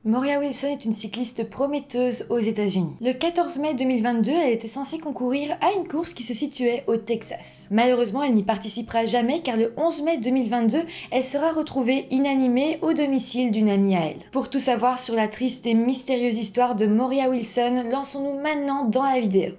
Moria Wilson est une cycliste prometteuse aux États-Unis. Le 14 mai 2022, elle était censée concourir à une course qui se situait au Texas. Malheureusement, elle n'y participera jamais car le 11 mai 2022, elle sera retrouvée inanimée au domicile d'une amie à elle. Pour tout savoir sur la triste et mystérieuse histoire de Moria Wilson, lançons-nous maintenant dans la vidéo.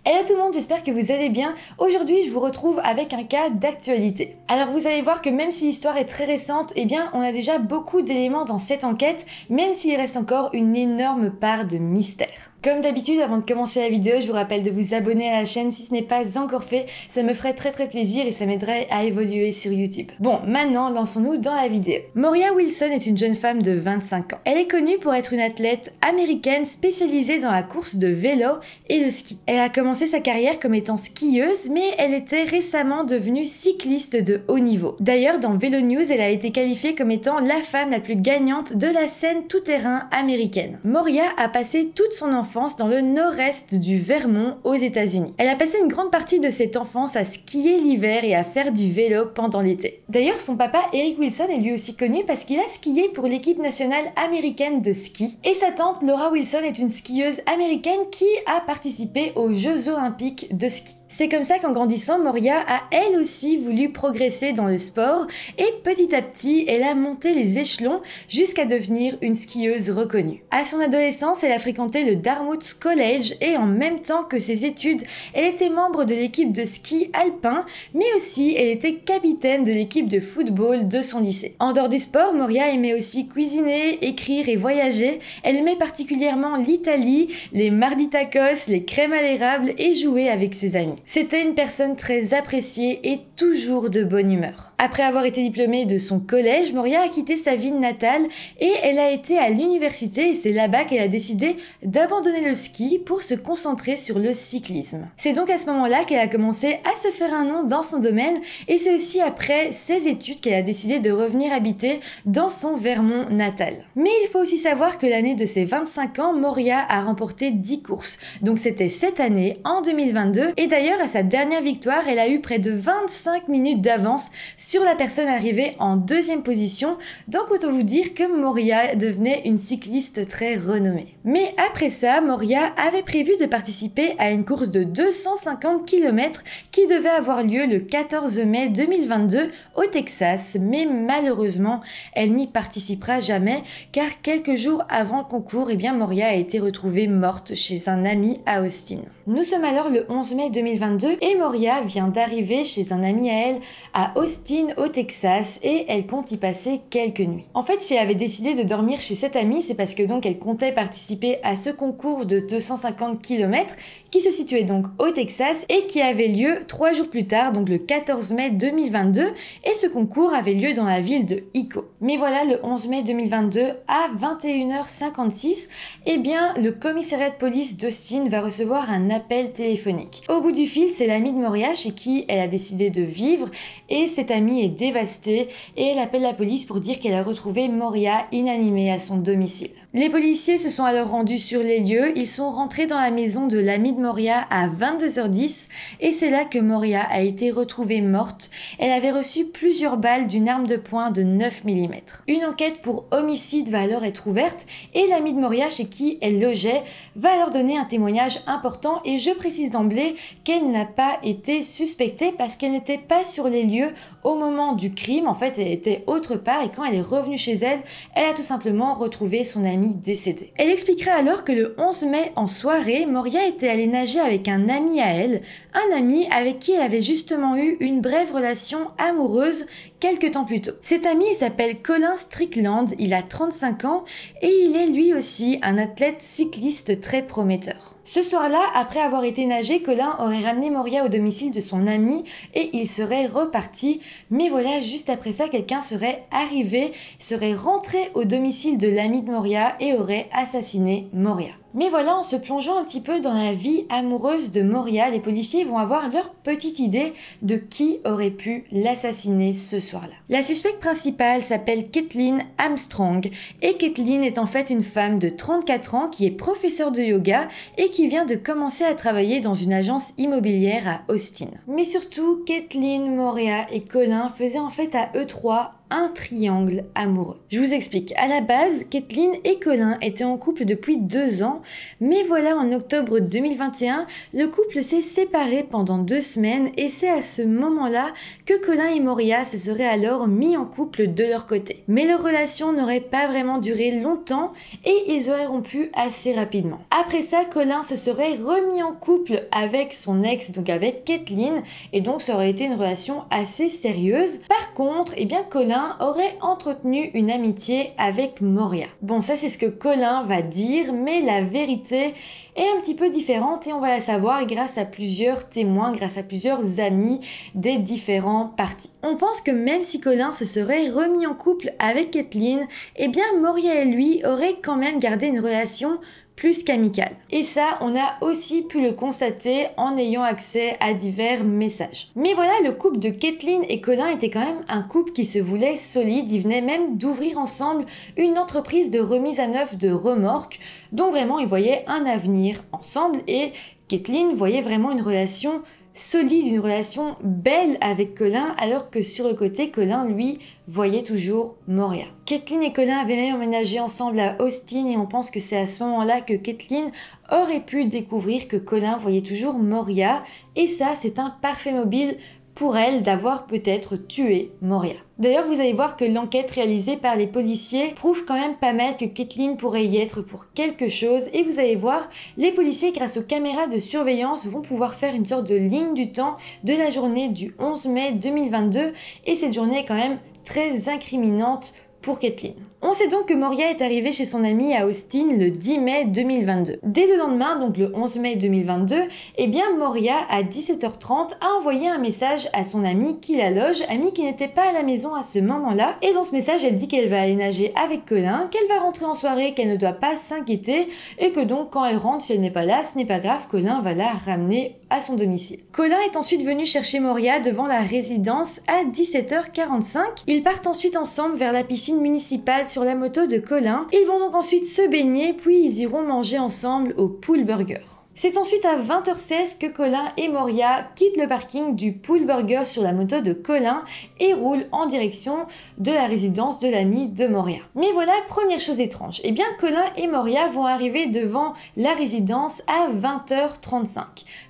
Hello tout le monde, j'espère que vous allez bien. Aujourd'hui, je vous retrouve avec un cas d'actualité. Alors vous allez voir que même si l'histoire est très récente, eh bien on a déjà beaucoup d'éléments dans cette enquête, même s'il reste encore une énorme part de mystère. Comme d'habitude, avant de commencer la vidéo, je vous rappelle de vous abonner à la chaîne si ce n'est pas encore fait, ça me ferait très plaisir et ça m'aiderait à évoluer sur YouTube. Bon, maintenant, lançons-nous dans la vidéo. Moria Wilson est une jeune femme de 25 ans. Elle est connue pour être une athlète américaine spécialisée dans la course de vélo et le ski. Elle a commencé sa carrière comme étant skieuse, mais elle était récemment devenue cycliste de haut niveau. D'ailleurs, dans Vélo News, elle a été qualifiée comme étant la femme la plus gagnante de la scène tout-terrain américaine. Moria a passé toute son enfance dans le nord-est du Vermont aux États-Unis. Elle a passé une grande partie de cette enfance à skier l'hiver et à faire du vélo pendant l'été. D'ailleurs, son papa Eric Wilson est lui aussi connu parce qu'il a skié pour l'équipe nationale américaine de ski. Et sa tante Laura Wilson est une skieuse américaine qui a participé aux Jeux olympiques de ski. C'est comme ça qu'en grandissant, Moria a elle aussi voulu progresser dans le sport et petit à petit, elle a monté les échelons jusqu'à devenir une skieuse reconnue. À son adolescence, elle a fréquenté le Dartmouth College et en même temps que ses études, elle était membre de l'équipe de ski alpin, mais aussi elle était capitaine de l'équipe de football de son lycée. En dehors du sport, Moria aimait aussi cuisiner, écrire et voyager. Elle aimait particulièrement l'Italie, les mardis tacos, les crèmes à l'érable et jouer avec ses amis. C'était une personne très appréciée et toujours de bonne humeur. Après avoir été diplômée de son collège, Moria a quitté sa ville natale et elle a été à l'université et c'est là-bas qu'elle a décidé d'abandonner le ski pour se concentrer sur le cyclisme. C'est donc à ce moment-là qu'elle a commencé à se faire un nom dans son domaine et c'est aussi après ses études qu'elle a décidé de revenir habiter dans son Vermont natal. Mais il faut aussi savoir que l'année de ses 25 ans, Moria a remporté 10 courses. Donc c'était cette année, en 2022, et d'ailleurs à sa dernière victoire, elle a eu près de 25 minutes d'avance sur la personne arrivée en deuxième position, donc autant vous dire que Moria devenait une cycliste très renommée. Mais après ça, Moria avait prévu de participer à une course de 250 km qui devait avoir lieu le 14 mai 2022 au Texas, mais malheureusement, elle n'y participera jamais car quelques jours avant le concours, eh bien Moria a été retrouvée morte chez un ami à Austin. Nous sommes alors le 11 mai 2022 et Moria vient d'arriver chez un ami à elle à Austin au Texas et elle compte y passer quelques nuits. En fait, si elle avait décidé de dormir chez cette amie, c'est parce que donc elle comptait participer à ce concours de 250 km qui se situait donc au Texas et qui avait lieu 3 jours plus tard, donc le 14 mai 2022 et ce concours avait lieu dans la ville de Ico. Mais voilà, le 11 mai 2022 à 21h56, eh bien le commissariat de police d'Austin va recevoir un appel téléphonique. Au bout du fil, c'est l'amie de Moria chez qui elle a décidé de vivre et cette amie est dévastée et elle appelle la police pour dire qu'elle a retrouvé Moria inanimée à son domicile. Les policiers se sont alors rendus sur les lieux, ils sont rentrés dans la maison de l'amie de Moria à 22h10 et c'est là que Moria a été retrouvée morte. Elle avait reçu plusieurs balles d'une arme de poing de 9 mm. Une enquête pour homicide va alors être ouverte et l'amie de Moria chez qui elle logeait va alors donner un témoignage important et je précise d'emblée qu'elle n'a pas été suspectée parce qu'elle n'était pas sur les lieux au moment du crime. En fait, elle était autre part et quand elle est revenue chez elle, elle a tout simplement retrouvé son amie décédée. Elle expliquera alors que le 11 mai en soirée, Moria était allée nager avec un ami à elle, un ami avec qui elle avait justement eu une brève relation amoureuse quelques temps plus tôt. Cet ami s'appelle Colin Strickland, il a 35 ans et il est lui aussi un athlète cycliste très prometteur. Ce soir-là, après avoir été nager, Colin aurait ramené Moria au domicile de son ami et il serait reparti. Mais voilà, juste après ça, quelqu'un serait arrivé, serait rentré au domicile de l'ami de Moria et aurait assassiné Moria. Mais voilà, en se plongeant un petit peu dans la vie amoureuse de Moria, les policiers vont avoir leur petite idée de qui aurait pu l'assassiner ce soir-là. La suspecte principale s'appelle Kathleen Armstrong et Kathleen est en fait une femme de 34 ans qui est professeure de yoga et qui vient de commencer à travailler dans une agence immobilière à Austin. Mais surtout, Kathleen, Moria et Colin faisaient en fait à eux trois un triangle amoureux. Je vous explique. À la base, Kathleen et Colin étaient en couple depuis 2 ans, mais voilà, en octobre 2021, le couple s'est séparé pendant 2 semaines et c'est à ce moment-là que Colin et Moria se seraient alors mis en couple de leur côté. Mais leur relation n'aurait pas vraiment duré longtemps et ils auraient rompu assez rapidement. Après ça, Colin se serait remis en couple avec son ex, donc avec Kathleen, et donc ça aurait été une relation assez sérieuse. Par contre, eh bien Colin aurait entretenu une amitié avec Moria. Bon, ça c'est ce que Colin va dire, mais la vérité est un petit peu différente et on va la savoir grâce à plusieurs témoins, grâce à plusieurs amis des différents partis. On pense que même si Colin se serait remis en couple avec Kathleen, eh bien Moria et lui auraient quand même gardé une relation plus qu'amicale. Et ça, on a aussi pu le constater en ayant accès à divers messages. Mais voilà, le couple de Kathleen et Colin était quand même un couple qui se voulait solide. Ils venaient même d'ouvrir ensemble une entreprise de remise à neuf de remorques. Donc vraiment, ils voyaient un avenir ensemble et Kathleen voyait vraiment une relation solide, une relation belle avec Colin, alors que sur le côté, Colin, lui, voyait toujours Moria. Kathleen et Colin avaient même emménagé ensemble à Austin et on pense que c'est à ce moment-là que Kathleen aurait pu découvrir que Colin voyait toujours Moria et ça, c'est un parfait mobile pour elle d'avoir peut-être tué Moria. D'ailleurs, vous allez voir que l'enquête réalisée par les policiers prouve quand même pas mal que Kathleen pourrait y être pour quelque chose et vous allez voir, les policiers grâce aux caméras de surveillance vont pouvoir faire une sorte de ligne du temps de la journée du 11 mai 2022 et cette journée est quand même très incriminante pour Kathleen. On sait donc que Moria est arrivée chez son amie à Austin le 10 mai 2022. Dès le lendemain, donc le 11 mai 2022, eh bien Moria à 17h30 a envoyé un message à son amie qui la loge, amie qui n'était pas à la maison à ce moment-là. Et dans ce message, elle dit qu'elle va aller nager avec Colin, qu'elle va rentrer en soirée, qu'elle ne doit pas s'inquiéter et que donc quand elle rentre, si elle n'est pas là, ce n'est pas grave, Colin va la ramener à son domicile. Colin est ensuite venu chercher Moria devant la résidence à 17h45. Ils partent ensuite ensemble vers la piscine municipale sur la moto de Colin. Ils vont donc ensuite se baigner, puis ils iront manger ensemble au Pool Burger. C'est ensuite à 20h16 que Colin et Moria quittent le parking du Pool Burger sur la moto de Colin et roulent en direction de la résidence de l'ami de Moria. Mais voilà, première chose étrange, eh bien Colin et Moria vont arriver devant la résidence à 20h35.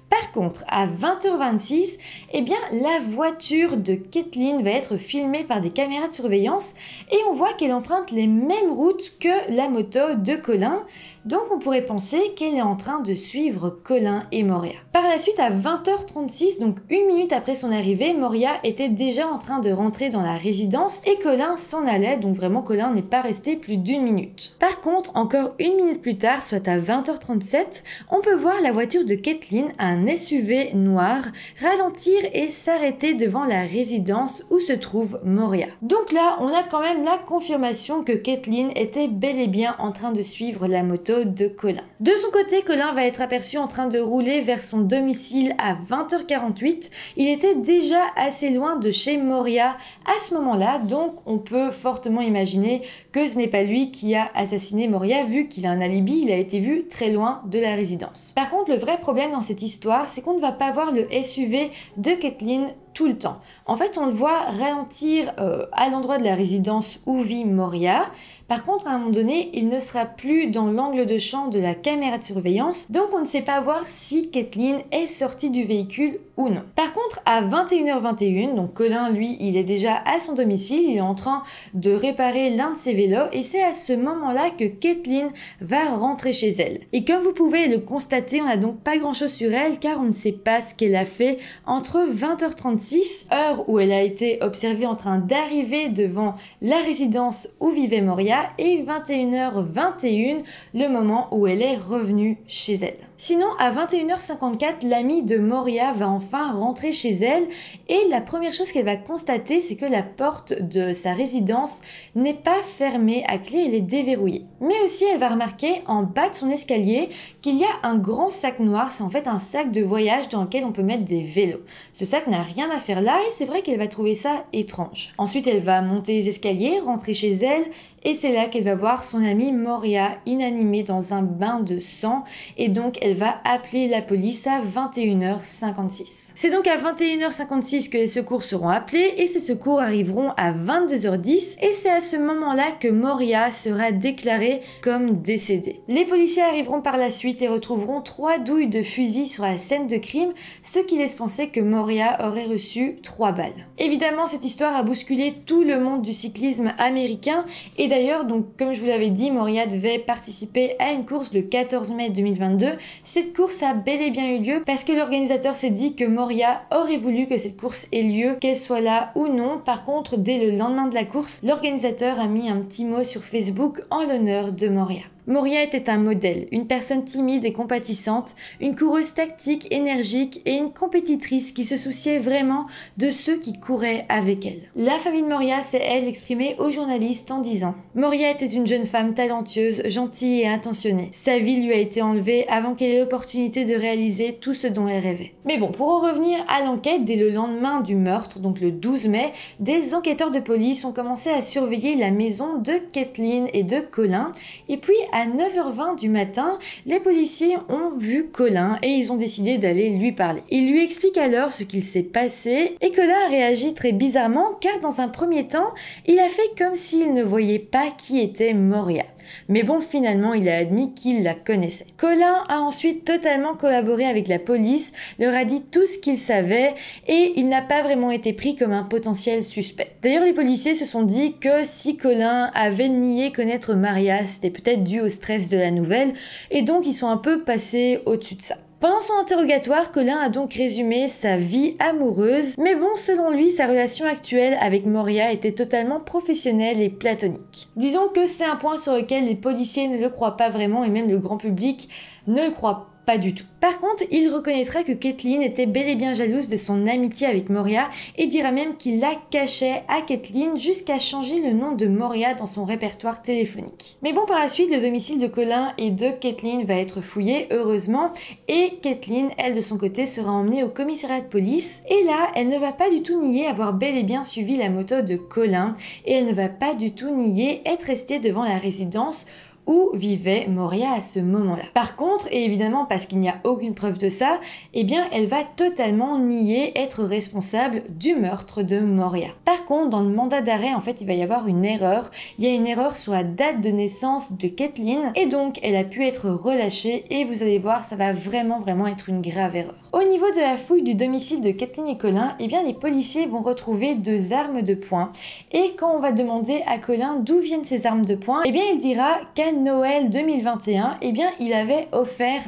Par contre, à 20h26, eh bien, la voiture de Kathleen va être filmée par des caméras de surveillance et on voit qu'elle emprunte les mêmes routes que la moto de Colin. Donc on pourrait penser qu'elle est en train de suivre Colin et Moria. Par la suite, à 20h36, donc 1 minute après son arrivée, Moria était déjà en train de rentrer dans la résidence et Colin s'en allait, donc vraiment Colin n'est pas resté plus d'1 minute. Par contre, encore 1 minute plus tard, soit à 20h37, on peut voir la voiture de Kathleen, un SUV noir, ralentir et s'arrêter devant la résidence où se trouve Moria. Donc là, on a quand même la confirmation que Kathleen était bel et bien en train de suivre la moto de Colin. De son côté, Colin va être aperçu en train de rouler vers son domicile à 20h48. Il était déjà assez loin de chez Moria à ce moment-là, donc on peut fortement imaginer que ce n'est pas lui qui a assassiné Moria vu qu'il a un alibi, il a été vu très loin de la résidence. Par contre, le vrai problème dans cette histoire, c'est qu'on ne va pas voir le SUV de Kathleen tout le temps. En fait, on le voit ralentir à l'endroit de la résidence où vit Moria. Par contre, à un moment donné, il ne sera plus dans l'angle de champ de la caméra de surveillance, donc on ne sait pas voir si Kathleen est sortie du véhicule ou non. Par contre, à 21h21, donc Colin, lui, il est déjà à son domicile, il est en train de réparer l'un de ses vélos, et c'est à ce moment-là que Kathleen va rentrer chez elle. Et comme vous pouvez le constater, on n'a donc pas grand-chose sur elle, car on ne sait pas ce qu'elle a fait entre 20h36, heure où elle a été observée en train d'arriver devant la résidence où vivait Moria, et 21h21, le moment où elle est revenue chez elle. Sinon, à 21h54, l'amie de Moria va enfin rentrer chez elle et la première chose qu'elle va constater, c'est que la porte de sa résidence n'est pas fermée à clé, elle est déverrouillée. Mais aussi, elle va remarquer en bas de son escalier qu'il y a un grand sac noir, c'est en fait un sac de voyage dans lequel on peut mettre des vélos. Ce sac n'a rien à faire là et c'est vrai qu'elle va trouver ça étrange. Ensuite, elle va monter les escaliers, rentrer chez elle et c'est là qu'elle va voir son amie Moria inanimée dans un bain de sang et donc elle va appeler la police à 21h56. C'est donc à 21h56 que les secours seront appelés et ces secours arriveront à 22h10 et c'est à ce moment-là que Moria sera déclarée comme décédée. Les policiers arriveront par la suite et retrouveront 3 douilles de fusil sur la scène de crime, ce qui laisse penser que Moria aurait reçu 3 balles. Évidemment, cette histoire a bousculé tout le monde du cyclisme américain et d'ailleurs, donc comme je vous l'avais dit, Moria devait participer à une course le 14 mai 2022. Cette course a bel et bien eu lieu parce que l'organisateur s'est dit que Moria aurait voulu que cette course ait lieu, qu'elle soit là ou non. Par contre, dès le lendemain de la course, l'organisateur a mis un petit mot sur Facebook en l'honneur de Moria. Moria était un modèle, une personne timide et compatissante, une coureuse tactique, énergique et une compétitrice qui se souciait vraiment de ceux qui couraient avec elle. La famille de Moria s'est elle exprimée aux journalistes en disant « Moria était une jeune femme talentueuse, gentille et intentionnée. Sa vie lui a été enlevée avant qu'elle ait l'opportunité de réaliser tout ce dont elle rêvait. » Mais bon, pour en revenir à l'enquête, dès le lendemain du meurtre, donc le 12 mai, des enquêteurs de police ont commencé à surveiller la maison de Kathleen et de Colin et puis à 9h20 du matin, les policiers ont vu Colin et ils ont décidé d'aller lui parler. Ils lui expliquent alors ce qu'il s'est passé et Colin a réagi très bizarrement car dans un premier temps, il a fait comme s'il ne voyait pas qui était Moria. Mais bon, finalement, il a admis qu'il la connaissait. Colin a ensuite totalement collaboré avec la police, leur a dit tout ce qu'il savait et il n'a pas vraiment été pris comme un potentiel suspect. D'ailleurs, les policiers se sont dit que si Colin avait nié connaître Moria, c'était peut-être dû au stress de la nouvelle et donc ils sont un peu passés au-dessus de ça. Pendant son interrogatoire, Colin a donc résumé sa vie amoureuse, mais bon, selon lui, sa relation actuelle avec Moria était totalement professionnelle et platonique. Disons que c'est un point sur lequel les policiers ne le croient pas vraiment et même le grand public ne le croit pas du tout. Par contre, il reconnaîtra que Kathleen était bel et bien jalouse de son amitié avec Moria et dira même qu'il la cachait à Kathleen jusqu'à changer le nom de Moria dans son répertoire téléphonique. Mais bon, par la suite, le domicile de Colin et de Kathleen va être fouillé, heureusement, et Kathleen, elle de son côté, sera emmenée au commissariat de police et là, elle ne va pas du tout nier avoir bel et bien suivi la moto de Colin et elle ne va pas du tout nier être restée devant la résidence où vivait Moria à ce moment-là. Par contre, et évidemment parce qu'il n'y a aucune preuve de ça, eh bien elle va totalement nier être responsable du meurtre de Moria. Par contre, dans le mandat d'arrêt, en fait, il va y avoir une erreur. Il y a une erreur sur la date de naissance de Kathleen et donc elle a pu être relâchée et vous allez voir, ça va vraiment être une grave erreur. Au niveau de la fouille du domicile de Kathleen et Colin, eh bien les policiers vont retrouver 2 armes de poing et quand on va demander à Colin d'où viennent ces armes de poing, eh bien il dira qu'à Noël 2021, eh bien il avait offert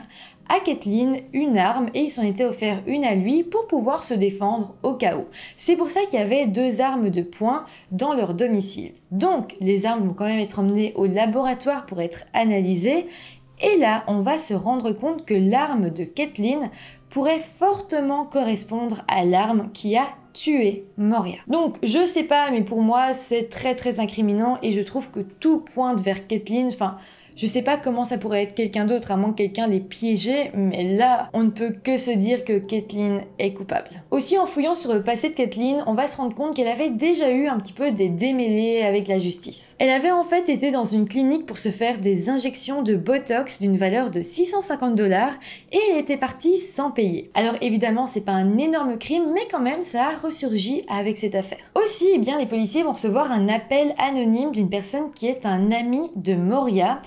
à Kathleen une arme et il s'en était offert une à lui pour pouvoir se défendre au cas où. C'est pour ça qu'il y avait 2 armes de poing dans leur domicile. Donc les armes vont quand même être emmenées au laboratoire pour être analysées et là on va se rendre compte que l'arme de Kathleen pourrait fortement correspondre à l'arme qui a tué Moria. Donc je sais pas, mais pour moi c'est très incriminant et je trouve que tout pointe vers Kathleen. Enfin, je sais pas comment ça pourrait être quelqu'un d'autre, à moins que quelqu'un l'ait piégé, mais là, on ne peut que se dire que Kathleen est coupable. Aussi, en fouillant sur le passé de Kathleen, on va se rendre compte qu'elle avait déjà eu un petit peu des démêlés avec la justice. Elle avait en fait été dans une clinique pour se faire des injections de Botox d'une valeur de 650 $ et elle était partie sans payer. Alors évidemment, c'est pas un énorme crime, mais quand même, ça a ressurgi avec cette affaire. Aussi, eh bien, les policiers vont recevoir un appel anonyme d'une personne qui est un ami de Moria.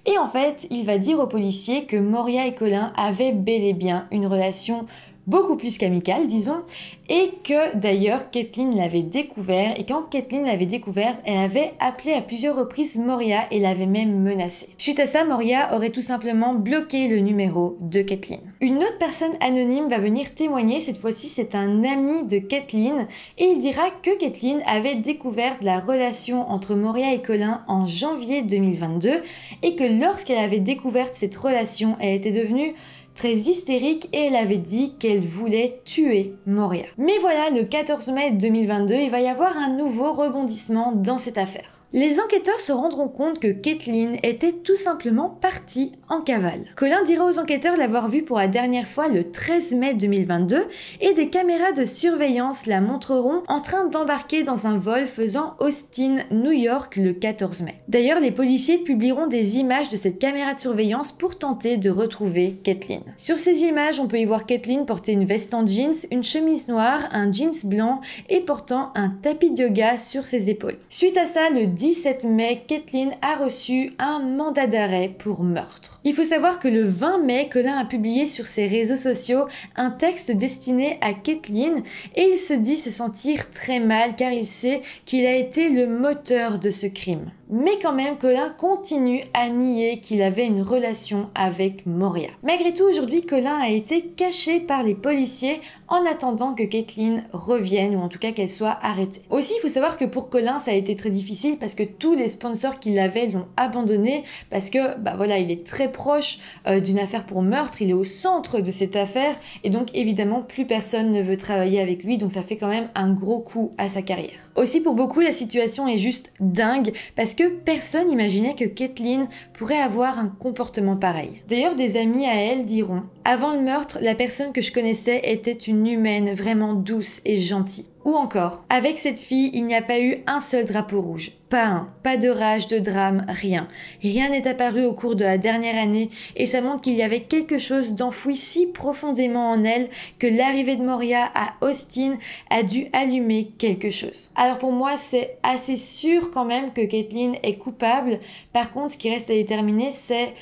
Et en fait, il va dire aux policiers que Moria et Colin avaient bel et bien une relation beaucoup plus qu'amicale, disons, et que d'ailleurs Kathleen l'avait découvert, et quand Kathleen l'avait découvert, elle avait appelé à plusieurs reprises Moria et l'avait même menacée. Suite à ça, Moria aurait tout simplement bloqué le numéro de Kathleen. Une autre personne anonyme va venir témoigner, cette fois-ci c'est un ami de Kathleen, et il dira que Kathleen avait découvert la relation entre Moria et Colin en janvier 2022, et que lorsqu'elle avait découvert cette relation, elle était devenue très hystérique et elle avait dit qu'elle voulait tuer Moria. Mais voilà, le 14 mai 2022, il va y avoir un nouveau rebondissement dans cette affaire. Les enquêteurs se rendront compte que Caitlin était tout simplement partie en cavale. Colin dira aux enquêteurs l'avoir vue pour la dernière fois le 13 mai 2022 et des caméras de surveillance la montreront en train d'embarquer dans un vol faisant Austin-New York le 14 mai. D'ailleurs, les policiers publieront des images de cette caméra de surveillance pour tenter de retrouver Caitlin. Sur ces images, on peut y voir Caitlin porter une veste en jeans, une chemise noire, un jeans blanc et portant un tapis de yoga sur ses épaules. Suite à ça, le 17 mai, Caitlin a reçu un mandat d'arrêt pour meurtre. Il faut savoir que le 20 mai, Colin a publié sur ses réseaux sociaux un texte destiné à Caitlin et il se dit se sentir très mal car il sait qu'il a été le moteur de ce crime. Mais quand même, Colin continue à nier qu'il avait une relation avec Moria. Malgré tout, aujourd'hui, Colin a été caché par les policiers en attendant que Caitlin revienne ou en tout cas qu'elle soit arrêtée. Aussi, il faut savoir que pour Colin, ça a été très difficile parce que tous les sponsors qu'il avait l'ont abandonné parce que, voilà, il est très proche d'une affaire pour meurtre, il est au centre de cette affaire et donc évidemment, plus personne ne veut travailler avec lui, donc ça fait quand même un gros coup à sa carrière. Aussi, pour beaucoup, la situation est juste dingue parce que personne n'imaginait que Caitlin pourrait avoir un comportement pareil. D'ailleurs, des amis à elle diront « Avant le meurtre, la personne que je connaissais était une humaine vraiment douce et gentille. » Ou encore « Avec cette fille, il n'y a pas eu un seul drapeau rouge. Pas un. Pas de rage, de drame, rien. Rien n'est apparu au cours de la dernière année et ça montre qu'il y avait quelque chose d'enfoui si profondément en elle que l'arrivée de Moria à Austin a dû allumer quelque chose. » Alors pour moi, c'est assez sûr quand même que Caitlin est coupable. Par contre, ce qui reste à déterminer, c'est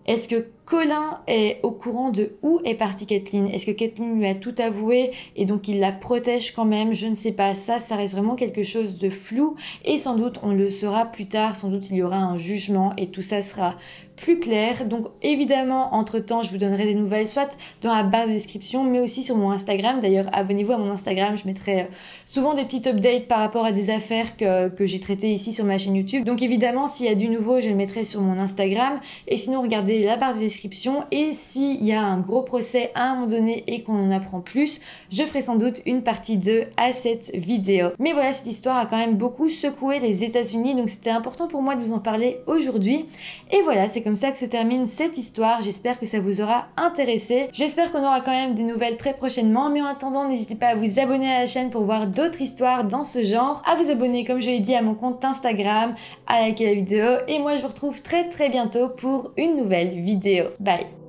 est-ce que Colin est au courant de où est partie Caitlin? Est-ce que Caitlin lui a tout avoué et donc il la protège quand même? Je ne sais pas, ça reste vraiment quelque chose de flou et sans doute on le saura plus tard, sans doute il y aura un jugement et tout ça sera plus clair. Donc évidemment, entre-temps, je vous donnerai des nouvelles soit dans la barre de description, mais aussi sur mon Instagram. D'ailleurs, abonnez-vous à mon Instagram, je mettrai souvent des petites updates par rapport à des affaires que j'ai traitées ici sur ma chaîne YouTube. Donc évidemment, s'il y a du nouveau, je le mettrai sur mon Instagram. Et sinon, regardez la barre de description. Et s'il y a un gros procès à un moment donné et qu'on en apprend plus, je ferai sans doute une partie 2 à cette vidéo. Mais voilà, cette histoire a quand même beaucoup secoué les États-Unis, donc c'était important pour moi de vous en parler aujourd'hui. Et voilà, c'est comme ça que se termine cette histoire. J'espère que ça vous aura intéressé. J'espère qu'on aura quand même des nouvelles très prochainement. Mais en attendant, n'hésitez pas à vous abonner à la chaîne pour voir d'autres histoires dans ce genre, à vous abonner, comme je l'ai dit, à mon compte Instagram, à liker la vidéo. Et moi, je vous retrouve très bientôt pour une nouvelle vidéo. Bye!